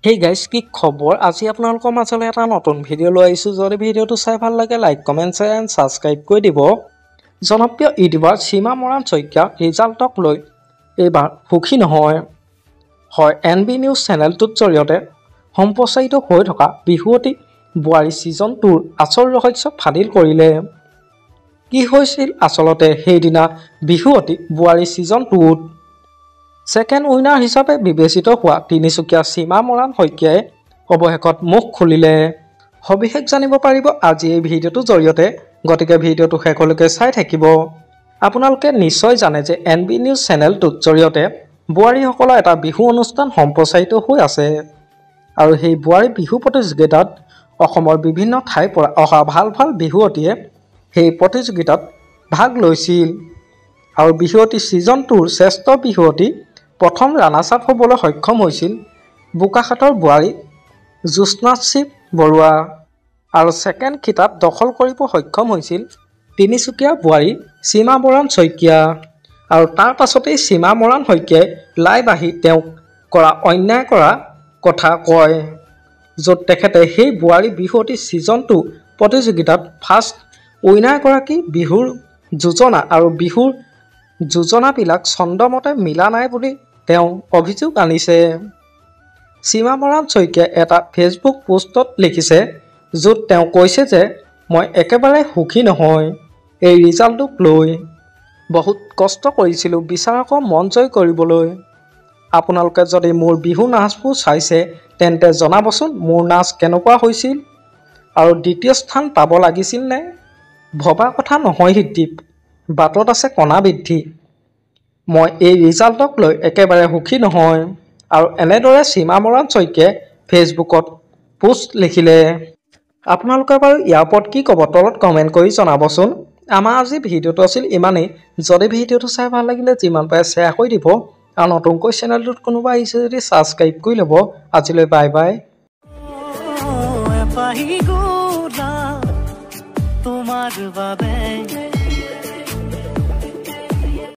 Hey guys, কি খবৰ আজি আপোনালোকৰ মাজলৈ এটা নতুন ভিডিও লৈ আহিছো যদি ভিডিওটো চাই ভাল লাগে like comment share and subscribe কৰি দিব জনপ্ৰিয় ইউটিউবাৰ সীমা মৰাণ শইকীয়া ৰিজাল্টক লৈ এবাৰ সুখী নহয় হয় এনবি নিউজ চেনেলটোৰ জৰিয়তে সম্প্ৰচাৰিত হৈ থকা বিহুৱতী বুৱাৰী সিজন 2 আচল ৰহস্য ফাদিল কৰিলে কি হৈছিল আচলতে সেইদিনা বিহুৱতী বুৱাৰী সিজন 2 সেকেন্ড উইনাৰ হিচাপে বিবেচিত হোৱা তিনিচুকীয়া সীমা মৰাণ শইকীয়াই অৱশেষত মুখ খুলিলে সবিশেষ জানিব পাৰিব আজি এই ভিডিওটোৰ জৰিয়তে গতিকে ভিডিওটো শেষলৈকে চাই থাকিব আপোনালোকে নিশ্চয় জানে যে এনবি নিউজ চেনেলটোৰ জৰিয়তে বুৱাৰীসকলৰ এটা বিহু অনুষ্ঠান সম্প্ৰচাৰিত হৈ আছে আৰু সেই বুৱাৰী বিহু প্ৰতিযোগিতাত অসমৰ বিভিন্ন ঠাইৰ পৰা অহা ভাল ভাল বিহুৱতীয়ে সেই প্ৰতিযোগিতাত ভাগ লৈছিল আৰু বিহুৱতী সিজন 2 ৰ শ্ৰেষ্ঠ বিহুৱতী প্ৰথম ৰাণাৰ্ছ আপ হ'বলৈ সক্ষম হৈছিল বোকাখাটৰ বুৱাৰী জ্যোৎস্নাশ্ৰী বৰুৱা আৰু সেকেন্ড খিতাপ দখল কৰিব সক্ষম হৈছিল তিনিচুকীয়া বুৱাৰী সীমা মৰাণ শইকীয়া আৰু তাৰ পাছতেই সীমা মৰাণ শইকীয়াই লাইভ আহি তেওঁক কৰা অন্যায় কৰা কথা কয় য'ত তেখেতে সেই বুৱাৰী বিহুৱতী সিজন 2 প্ৰতিযোগিতাত ফাৰ্ষ্ট উইনাৰ গৰাকী বিহুৰ যোজনা আৰু বিহুৰ যোজনাবিলাক ছন্দমতে মিলা নাই বুলি তেওঁ অভিযোগ আনিছে সীমা মৰাণ শইকীয়াই এটা ফেচবুক পোষ্টত লিখিছে য'ত তেওঁ কৈছে যে মই একেবাৰে সুখী নহয় এই ৰিজাল্টটোক লৈ বহুত কষ্ট কৰিছিলোঁ বিচাৰকৰ মন জয় কৰিবলৈ আপোনালোকে যদি মোৰ বিহু নাচবোৰ চাইছে তেন্তে জনাবচোন মোৰ নাচ কেনেকুৱা হৈছিল আৰু দ্বিতীয় স্থান পাব লাগিছিল নে ভবা কথা নহয় হিদ্বীপ বাটত আছে কণা বৃদ্ধি মই এই ৰিজাল্টক লৈ একেবাৰে সুখী নহয় আৰু এনেদৰে সীমা মৰাণ শইকীয়াই ফেচবুকত পোষ্ট লিখিলে আপোনালোকে বাৰু ইয়াৰ ওপৰত কি ক'ব তলত কমেণ্ট কৰি জনাবচোন আমাৰ আজি ভিডিওটো আছিল ইমানেই যদি ভিডিওটো চাই ভাল লাগিলে যিমান পাৰে শ্বেয়াৰ কৰি দিব আৰু নতুনকৈ চেনেলটোত কোনোবা আহিছে যদি সাবস্ক্ৰাইব কৰি ল'ব আজিলৈ বাই বাই তোমাৰ বাবে